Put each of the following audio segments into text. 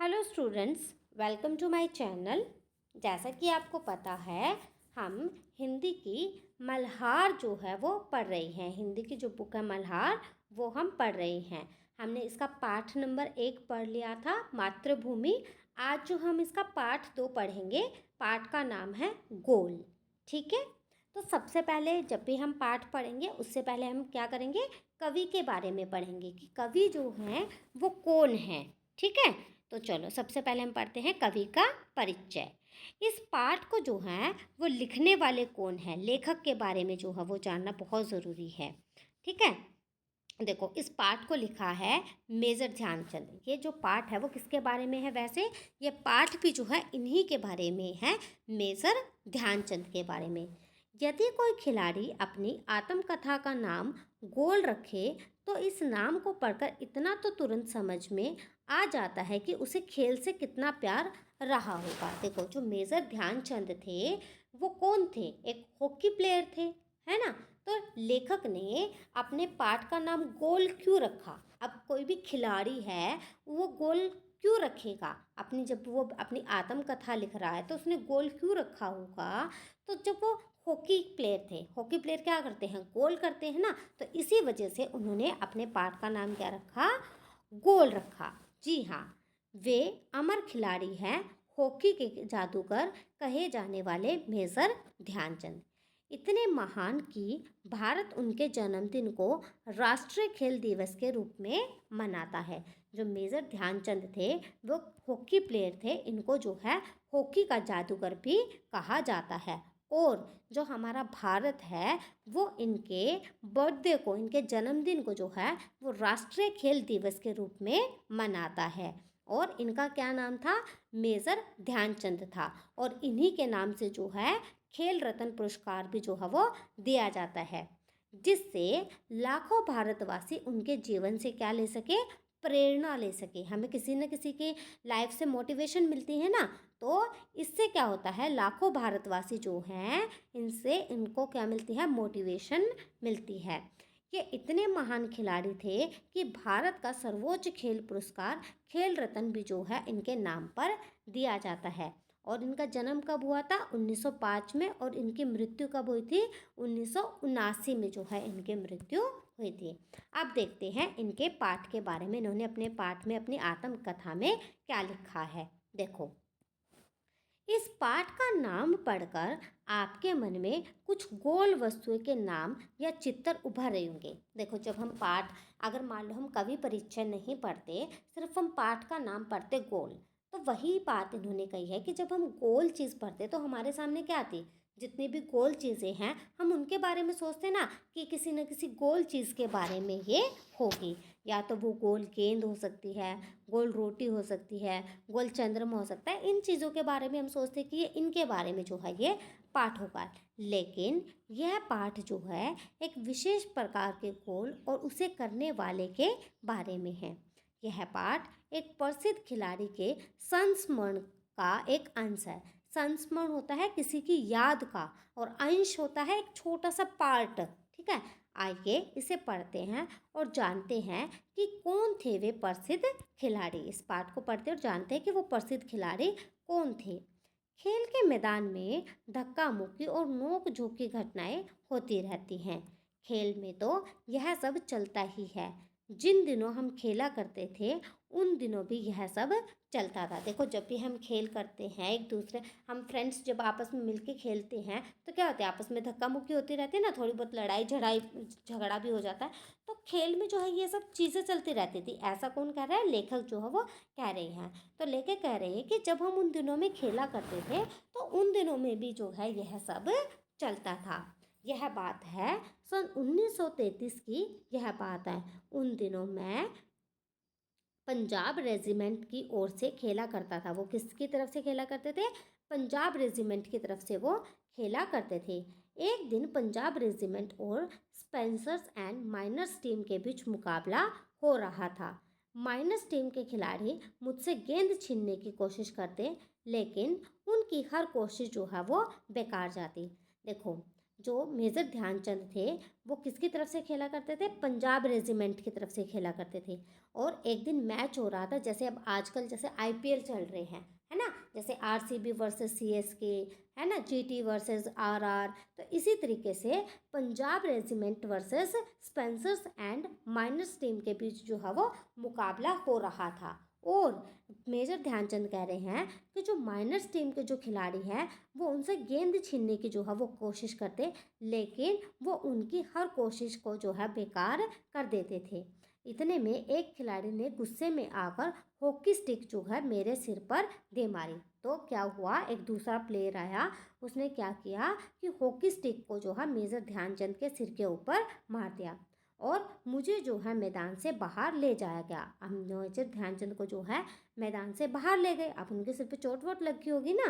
Hello students, welcome to my channel. जैसा कि आपको पता है, हम हिंदी की मल्हार जो है वो पढ़ रही हैं। हिंदी की जो बुक है मल्हार, वो हम पढ़ रही हैं। हमने इसका पाठ नंबर 1 पढ़ लिया था, मातृभूमि। आज जो हम इसका पाठ 2 पढ़ेंगे, पाठ का नाम है गोल। ठीक है, तो सबसे पहले जब भी हम पाठ पढ़ेंगे उससे पहले हम क्या करेंगे, कवि के बारे में पढ़ेंगे कि कवि जो हैं वो कौन हैं। ठीक है, तो चलो सबसे पहले हम पढ़ते हैं कवि का परिचय। इस पाठ को जो है वो लिखने वाले कौन है, लेखक के बारे में जो है वो जानना बहुत ज़रूरी है। ठीक है, देखो इस पाठ को लिखा है मेजर ध्यानचंद। ये जो पाठ है वो किसके बारे में है, वैसे ये पाठ भी जो है इन्हीं के बारे में है, मेजर ध्यानचंद के बारे में। यदि कोई खिलाड़ी अपनी आत्मकथा का नाम गोल रखे तो इस नाम को पढ़कर इतना तो तुरंत समझ में आ जाता है कि उसे खेल से कितना प्यार रहा होगा। देखो जो मेजर ध्यानचंद थे वो कौन थे, एक हॉकी प्लेयर थे, है ना। तो लेखक ने अपने पाठ का नाम गोल क्यों रखा। अब कोई भी खिलाड़ी है वो गोल क्यों रखेगा, अपनी जब वो अपनी आत्मकथा लिख रहा है तो उसने गोल क्यों रखा होगा। तो जब वो हॉकी प्लेयर थे, हॉकी प्लेयर क्या करते हैं, गोल करते हैं ना, तो इसी वजह से उन्होंने अपने पाठ का नाम क्या रखा, गोल रखा। जी हाँ, वे अमर खिलाड़ी हैं, हॉकी के जादूगर कहे जाने वाले मेजर ध्यानचंद। इतने महान कि भारत उनके जन्मदिन को राष्ट्रीय खेल दिवस के रूप में मनाता है। जो मेजर ध्यानचंद थे वो हॉकी प्लेयर थे, इनको जो है हॉकी का जादूगर भी कहा जाता है। और जो हमारा भारत है वो इनके बर्थडे को, इनके जन्मदिन को जो है वो राष्ट्रीय खेल दिवस के रूप में मनाता है। और इनका क्या नाम था, मेजर ध्यानचंद था। और इन्हीं के नाम से जो है खेल रत्न पुरस्कार भी जो है वो दिया जाता है, जिससे लाखों भारतवासी उनके जीवन से क्या ले सके, प्रेरणा ले सके। हमें किसी न किसी की लाइफ से मोटिवेशन मिलती है ना, तो इससे क्या होता है, लाखों भारतवासी जो हैं इनसे इनको क्या मिलती है, मोटिवेशन मिलती है। ये इतने महान खिलाड़ी थे कि भारत का सर्वोच्च खेल पुरस्कार खेल रत्न भी जो है इनके नाम पर दिया जाता है। और इनका जन्म कब हुआ था, 1905 में, और इनकी मृत्यु कब हुई थी, 1979 में जो है इनकी मृत्यु हुई थी। अब देखते हैं इनके पाठ के बारे में, इन्होंने अपने पाठ में, अपनी आत्मकथा में क्या लिखा है। देखो इस पाठ का नाम पढ़कर आपके मन में कुछ गोल वस्तुओं के नाम या चित्र उभर रहे होंगे। देखो जब हम पाठ, अगर मान लो हम कवि परिचय नहीं पढ़ते, सिर्फ हम पाठ का नाम पढ़ते गोल, तो वही बात इन्होंने कही है कि जब हम गोल चीज़ पढ़ते तो हमारे सामने क्या आती, जितनी भी गोल चीज़ें हैं हम उनके बारे में सोचते ना कि किसी न किसी गोल चीज़ के बारे में ये होगी। या तो वो गोल गेंद हो सकती है, गोल रोटी हो सकती है, गोल चंद्रमा हो सकता है। इन चीज़ों के बारे में हम सोचते हैं कि ये इनके बारे में जो है ये पाठ होगा। लेकिन यह पाठ जो है एक विशेष प्रकार के गोल और उसे करने वाले के बारे में है। यह पाठ एक प्रसिद्ध खिलाड़ी के संस्मरण का एक अंश है। संस्मरण होता है किसी की याद का, और अंश होता है एक छोटा सा पार्ट। ठीक है, आइए इसे पढ़ते हैं और जानते हैं कि कौन थे वे प्रसिद्ध खिलाड़ी। इस पाठ को पढ़ते और जानते हैं कि वो प्रसिद्ध खिलाड़ी कौन थे। खेल के मैदान में धक्का मुक्की और नोक झोंक की घटनाएं होती रहती हैं। खेल में तो यह सब चलता ही है। जिन दिनों हम खेला करते थे उन दिनों भी यह सब चलता था। देखो जब भी हम खेल करते हैं, एक दूसरे, हम फ्रेंड्स जब आपस में मिलके खेलते हैं तो क्या होता है, आपस में धक्का मुक्की होती रहती है ना, थोड़ी बहुत लड़ाई झगड़ा भी हो जाता है। तो खेल में जो है ये सब चीज़ें चलती रहती थी। ऐसा कौन कह रहा है, लेखक जो है वो कह रहे हैं। तो लेखक कह रहे हैं कि जब हम उन दिनों में खेला करते थे तो उन दिनों में भी जो है यह सब चलता था। यह बात है सन 1933 की, यह बात है। उन दिनों मैं पंजाब रेजिमेंट की ओर से खेला करता था। वो किसकी तरफ से खेला करते थे, पंजाब रेजिमेंट की तरफ से वो खेला करते थे। एक दिन पंजाब रेजिमेंट और स्पेंसर्स एंड माइनर्स टीम के बीच मुकाबला हो रहा था। माइनर्स टीम के खिलाड़ी मुझसे गेंद छीनने की कोशिश करते, लेकिन उनकी हर कोशिश जो है वो बेकार जाती। देखो जो मेजर ध्यानचंद थे वो किसकी तरफ से खेला करते थे? पंजाब रेजिमेंट की तरफ से खेला करते थे। और एक दिन मैच हो रहा था, जैसे अब आजकल जैसे आईपीएल चल रहे हैं, है ना, जैसे आरसीबी वर्सेस सीएसके, है ना, जीटी वर्सेस आरआर। तो इसी तरीके से Punjab regiment versus Spencers and Miners team के बीच जो है वो मुकाबला हो रहा था। और मेजर ध्यानचंद कह रहे हैं कि जो माइनर्स टीम के जो खिलाड़ी हैं वो उनसे गेंद छीनने की जो है वो कोशिश करते, लेकिन वो उनकी हर कोशिश को जो है बेकार कर देते थे। इतने में एक खिलाड़ी ने गुस्से में आकर हॉकी स्टिक जो है मेरे सिर पर दे मारी। तो क्या हुआ, एक दूसरा प्लेयर आया, उसने क्या किया कि हॉकी स्टिक को जो है मेजर ध्यानचंद के सिर के ऊपर मार दिया और मुझे जो है मैदान से बाहर ले जाया गया। अब मेजर ध्यानचंद को जो है मैदान से बाहर ले गए। अब उनके सिर पे चोट वोट लगी होगी ना,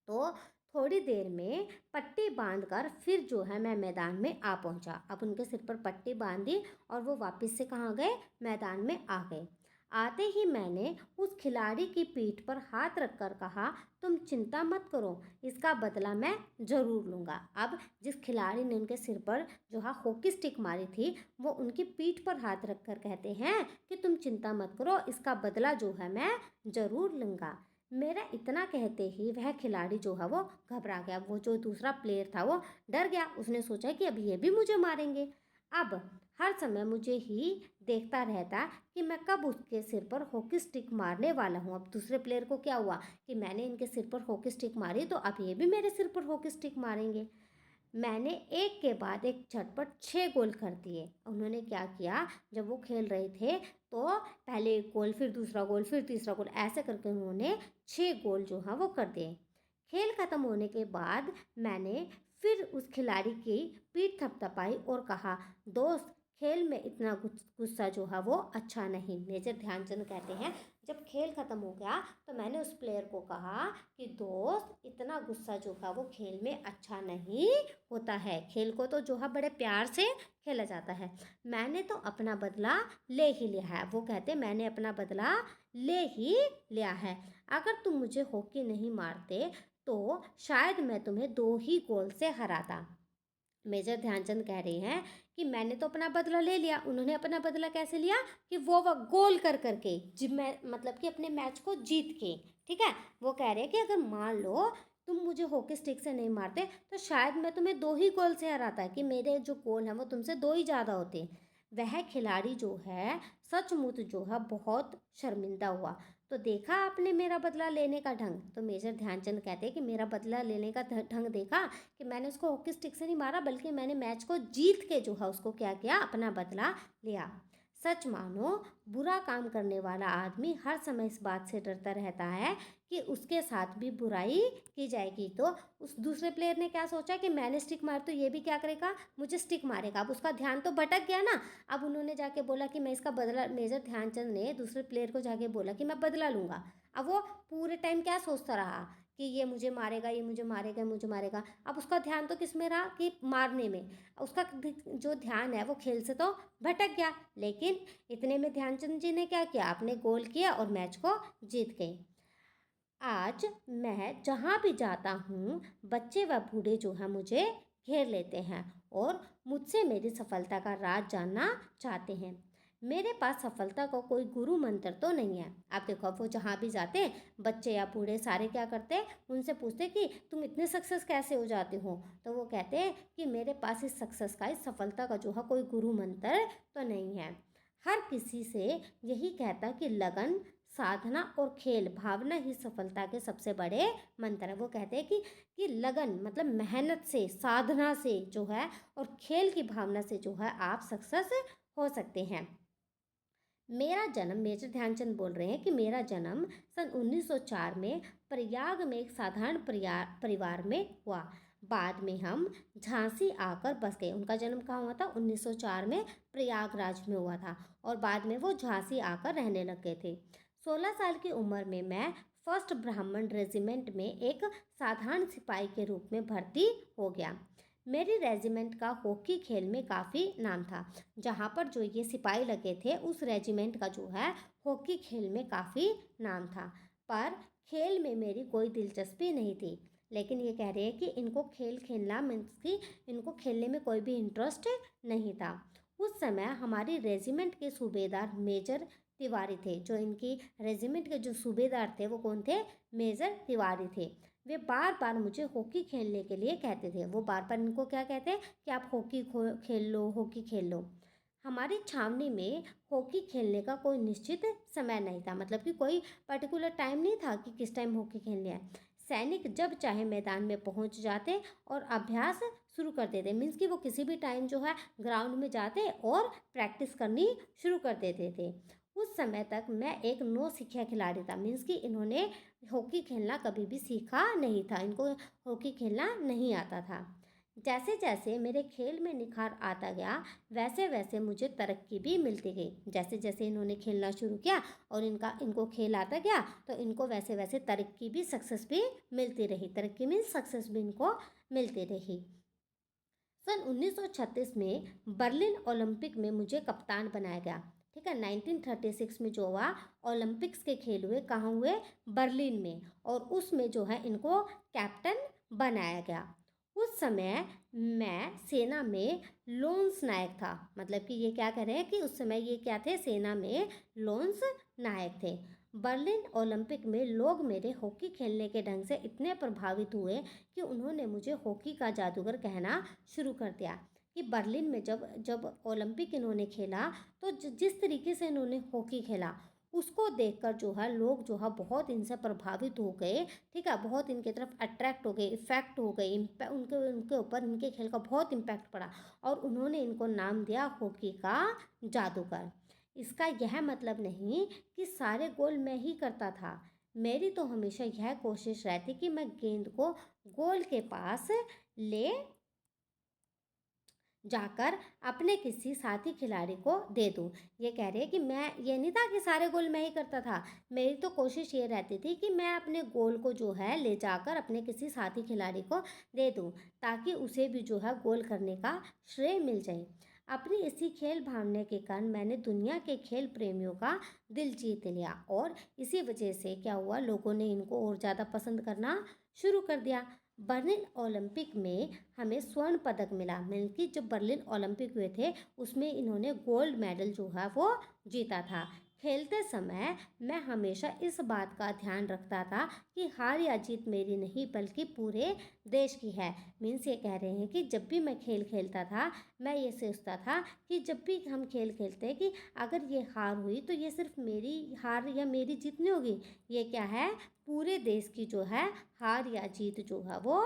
तो थोड़ी देर में पट्टी बांधकर फिर जो है मैं मैदान में आ पहुंचा। अब उनके सिर पर पट्टी बांधी और वो वापस से कहाँ गए? मैदान में आ गए। आते ही मैंने उस खिलाड़ी की पीठ पर हाथ रखकर कहा, तुम चिंता मत करो, इसका बदला मैं ज़रूर लूँगा। अब जिस खिलाड़ी ने उनके सिर पर जो है हॉकी स्टिक मारी थी, वो उनकी पीठ पर हाथ रखकर कहते हैं कि तुम चिंता मत करो, इसका बदला जो है मैं ज़रूर लूँगा। मेरा इतना कहते ही वह खिलाड़ी जो है वो घबरा गया। वो जो दूसरा प्लेयर था वो डर गया। उसने सोचा कि अब ये भी मुझे मारेंगे। अब हर समय मुझे ही देखता रहता कि मैं कब उसके सिर पर हॉकी स्टिक मारने वाला हूँ। अब दूसरे प्लेयर को क्या हुआ कि मैंने इनके सिर पर हॉकी स्टिक मारी, तो अब ये भी मेरे सिर पर हॉकी स्टिक मारेंगे। मैंने एक के बाद एक झटपट 6 गोल कर दिए। उन्होंने क्या किया, जब वो खेल रहे थे तो पहले एक गोल, फिर दूसरा गोल, फिर तीसरा गोल, ऐसे करके उन्होंने 6 गोल जो है वो कर दिए। खेल खत्म होने के बाद मैंने फिर उस खिलाड़ी की पीठ थपथपाई और कहा, दोस्त, खेल में इतना गुस्सा जो है वो अच्छा नहीं। मेजर ध्यानचंद कहते हैं जब खेल खत्म हो गया तो मैंने उस प्लेयर को कहा कि दोस्त, इतना गुस्सा जो है वो खेल में अच्छा नहीं होता है। खेल को तो जो है बड़े प्यार से खेला जाता है। मैंने तो अपना बदला ले ही लिया है। वो कहते मैंने अपना बदला ले ही लिया है। अगर तुम मुझे हॉकी नहीं मारते तो शायद मैं तुम्हें 2 ही गोल से हराता। मेजर ध्यानचंद कह रहे हैं कि मैंने तो अपना बदला ले लिया। उन्होंने अपना बदला कैसे लिया कि वो गोल कर करके, जिब मैं मतलब कि अपने मैच को जीत के। ठीक है, वो कह रहे हैं कि अगर मान लो तुम मुझे हॉकी स्टिक से नहीं मारते तो शायद मैं तुम्हें 2 ही गोल से हराता, कि मेरे जो गोल हैं वो तुमसे 2 ही ज़्यादा होते। वह खिलाड़ी जो है सचमुच जो है बहुत शर्मिंदा हुआ। तो देखा आपने मेरा बदला लेने का ढंग। तो मेजर ध्यानचंद कहते हैं कि मेरा बदला लेने का ढंग देखा कि मैंने उसको हॉकी स्टिक से नहीं मारा, बल्कि मैंने मैच को जीत के जो है उसको क्या किया, अपना बदला लिया। सच मानो, बुरा काम करने वाला आदमी हर समय इस बात से डरता रहता है कि उसके साथ भी बुराई की जाएगी। तो उस दूसरे प्लेयर ने क्या सोचा कि मैंने स्टिक मार तो ये भी क्या करेगा, मुझे स्टिक मारेगा। अब उसका ध्यान तो भटक गया ना। अब उन्होंने जाके बोला कि मैं इसका बदला, मेजर ध्यानचंद ने दूसरे प्लेयर को जाके बोला कि मैं बदला लूँगा। अब वो पूरे टाइम क्या सोचता रहा कि ये मुझे मारेगा, ये मुझे मारेगा, मुझे मारेगा। अब उसका ध्यान तो किस में रहा कि मारने में। उसका जो ध्यान है वो खेल से तो भटक गया। लेकिन इतने में ध्यानचंद जी ने क्या किया, आपने गोल किया और मैच को जीत गए। आज मैं जहाँ भी जाता हूँ बच्चे व बूढ़े जो हैं मुझे घेर लेते हैं और मुझसे मेरी सफलता का राज जानना चाहते हैं। मेरे पास सफलता का कोई गुरु मंत्र तो नहीं है। आप देखो, वो जहाँ भी जाते बच्चे या बूढ़े सारे क्या करते, उनसे पूछते कि तुम इतने सक्सेस कैसे हो जाते हो। तो वो कहते हैं कि मेरे पास इस सक्सेस का, इस सफलता का जो है कोई गुरु मंत्र तो नहीं है। हर किसी से यही कहता कि लगन, साधना और खेल भावना ही सफलता के सबसे बड़े मंत्र है। वो कहते हैं कि लगन मतलब मेहनत से, साधना से जो है, और खेल की भावना से जो है आप सक्सेस हो सकते हैं। मेरा जन्म, मेजर ध्यानचंद बोल रहे हैं कि मेरा जन्म सन 1904 में प्रयाग में एक साधारण परिवार में हुआ। बाद में हम झांसी आकर बस गए। उनका जन्म कहाँ हुआ था? 1904 में प्रयागराज में हुआ था और बाद में वो झांसी आकर रहने लग गए थे। 16 साल की उम्र में मैं फर्स्ट ब्राह्मण रेजिमेंट में एक साधारण सिपाही के रूप में भर्ती हो गया। मेरी रेजिमेंट का हॉकी खेल में काफ़ी नाम था। जहाँ पर जो ये सिपाही लगे थे उस रेजिमेंट का जो है हॉकी खेल में काफ़ी नाम था, पर खेल में मेरी कोई दिलचस्पी नहीं थी। लेकिन ये कह रहे हैं कि इनको खेल खेलना मीन्स कि इनको खेलने में कोई भी इंटरेस्ट नहीं था। उस समय हमारी रेजिमेंट के सूबेदार मेजर तिवारी थे। जो इनकी रेजिमेंट के जो सूबेदार थे वो कौन थे? मेजर तिवारी थे। वे बार बार मुझे हॉकी खेलने के लिए कहते थे। वो बार बार इनको क्या कहते हैं कि आप हॉकी खेल लो, हॉकी खेल लो। हमारी छावनी में हॉकी खेलने का कोई निश्चित समय नहीं था, मतलब कि कोई पर्टिकुलर टाइम नहीं था कि किस टाइम हॉकी खेलनी है। सैनिक जब चाहे मैदान में पहुंच जाते और अभ्यास शुरू कर देते। मीन्स कि वो किसी भी टाइम जो है ग्राउंड में जाते और प्रैक्टिस करनी शुरू कर देते थे। उस समय तक मैं एक नौसिखिया खिलाड़ी था। मीन्स कि इन्होंने हॉकी खेलना कभी भी सीखा नहीं था, इनको हॉकी खेलना नहीं आता था। जैसे जैसे मेरे खेल में निखार आता गया वैसे वैसे मुझे तरक्की भी मिलती गई। जैसे जैसे इन्होंने खेलना शुरू किया और इनको खेल आता गया तो इनको वैसे वैसे तरक्की भी, सक्सेस भी मिलती रही। तरक्की मीन्स सक्सेस भी इनको मिलती रही। सन 1936 में बर्लिन ओलंपिक में मुझे कप्तान बनाया गया। ठीक है, 1936 में जो हुआ ओलंपिक्स के खेल हुए, कहाँ हुए? बर्लिन में। और उसमें जो है इनको कैप्टन बनाया गया। उस समय मैं सेना में लोन्स नायक था। मतलब कि ये क्या कह रहे हैं कि उस समय ये क्या थे? सेना में लोन्स नायक थे। बर्लिन ओलंपिक में लोग मेरे हॉकी खेलने के ढंग से इतने प्रभावित हुए कि उन्होंने मुझे हॉकी का जादूगर कहना शुरू कर दिया। कि बर्लिन में जब जब ओलंपिक इन्होंने खेला तो जिस तरीके से इन्होंने हॉकी खेला उसको देखकर जो है लोग जो है बहुत इनसे प्रभावित हो गए। ठीक है, बहुत इनके तरफ अट्रैक्ट हो गए, इफेक्ट हो गए, उनके उनके ऊपर इनके खेल का बहुत इम्पैक्ट पड़ा और उन्होंने इनको नाम दिया हॉकी का जादूगर। इसका यह मतलब नहीं कि सारे गोल मैं ही करता था। मेरी तो हमेशा यह कोशिश रहती कि मैं गेंद को गोल के पास ले जाकर अपने किसी साथी खिलाड़ी को दे दूं। ये कह रहे हैं कि मैं, ये नहीं था कि सारे गोल मैं ही करता था। मेरी तो कोशिश ये रहती थी कि मैं अपने गोल को जो है ले जाकर अपने किसी साथी खिलाड़ी को दे दूं ताकि उसे भी जो है गोल करने का श्रेय मिल जाए। अपनी इसी खेल भावना के कारण मैंने दुनिया के खेल प्रेमियों का दिल जीत लिया और इसी वजह से क्या हुआ, लोगों ने इनको और ज़्यादा पसंद करना शुरू कर दिया। बर्लिन ओलंपिक में हमें स्वर्ण पदक मिला। मतलब कि जब बर्लिन ओलंपिक हुए थे उसमें इन्होंने गोल्ड मेडल जो है वो जीता था। खेलते समय मैं हमेशा इस बात का ध्यान रखता था कि हार या जीत मेरी नहीं बल्कि पूरे देश की है। मीन्स ये कह रहे हैं कि जब भी मैं खेल खेलता था मैं ये सोचता था कि जब भी हम खेल खेलते हैं कि अगर ये हार हुई तो ये सिर्फ मेरी हार या मेरी जीत नहीं होगी, ये क्या है? पूरे देश की जो है हार या जीत जो है वो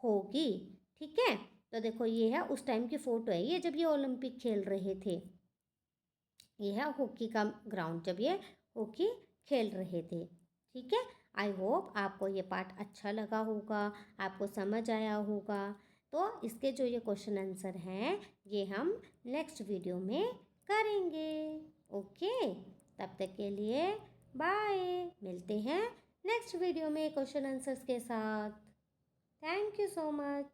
होगी। ठीक है, तो देखो ये है उस टाइम की फ़ोटो है, ये जब ये ओलंपिक खेल रहे थे। ये है हॉकी का ग्राउंड जब ये हॉकी खेल रहे थे। ठीक है, आई होप आपको ये पार्ट अच्छा लगा होगा, आपको समझ आया होगा। तो इसके जो ये क्वेश्चन आंसर हैं ये हम नेक्स्ट वीडियो में करेंगे। ओके, तब तक के लिए बाय। मिलते हैं नेक्स्ट वीडियो में क्वेश्चन आंसर्स के साथ। Thank you so much.